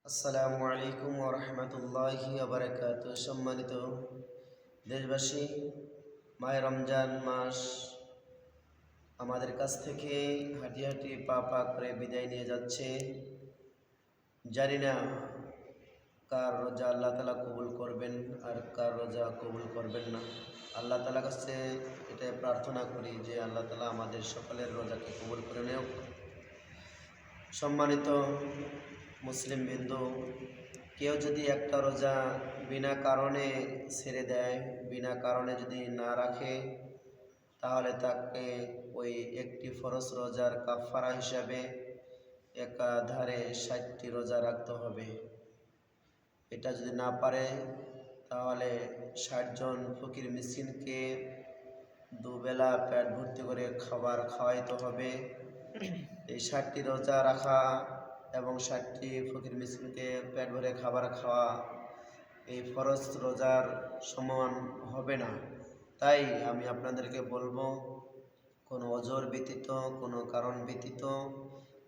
আসসালামু আলাইকুম ওয়া রাহমাতুল্লাহি ওয়া বারাকাতুহু। সম্মানিত দেশবাসী, মাহে রমজান মাস আমাদের কাছ থেকে হাঁটি হাঁটি পা পা করে বিদায় নিয়ে যাচ্ছে। জানি না কার রোজা আল্লাহ তাআলা কবুল করবেন আর কার রোজা কবুল করবেন না। আল্লাহ তাআলার কাছে এটাই প্রার্থনা করি যে আল্লাহ তাআলা আমাদের সকলের রোজাকে কবুল করে নেওক। সম্মানিত মুসলিম বিন্দু, কেউ যদি একটা রোজা বিনা কারণে ছেড়ে দেয়, বিনা কারণে যদি না রাখে, তাহলে তাকে ওই একটি ফরজ রোজার কাফারা হিসাবে একাধারে 60টি রোজা রাখতে হবে। এটা যদি না পারে তাহলে 60 জন ফকির মিসকিনকে দুবেলা পেট ভর্তি করে খাবার খাওয়াইতে হবে। এই 60টি রোজা রাখা এবং 60টি ফকির মিসকিনকে পেট ভরে খাবার খাওয়া এই ফরজ রোজার সমান হবে না। তাই আমি আপনাদেরকে বলবো, কোনো অজর ব্যতীত, কোনো কারণ ব্যতীত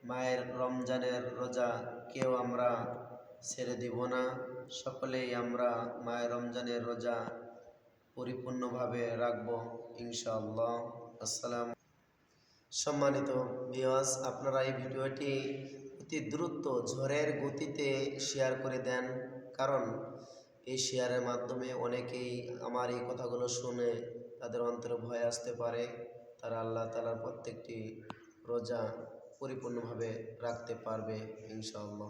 মায়ের রমজানের রোজা কেউ আমরা ছেড়ে দিব না। সকলেই আমরা মায়ের রমজানের রোজা পরিপূর্ণভাবে রাখবো ইনশাআল্লাহ। আসসালাম। সম্মানিত ভিউয়ার্স, আপনারা এই ভিডিওটি অতি দ্রুত ঝড়ের গতিতে শেয়ার করে দেন, কারণ এই শেয়ারের মাধ্যমে অনেকেই আমার এই কথাগুলো শুনে তাদের অন্তরে ভয় আসতে পারে, তারা আল্লাহ তাআলার প্রত্যেকটি রোজা পরিপূর্ণভাবে রাখতে পারবে ইনশাআল্লাহ।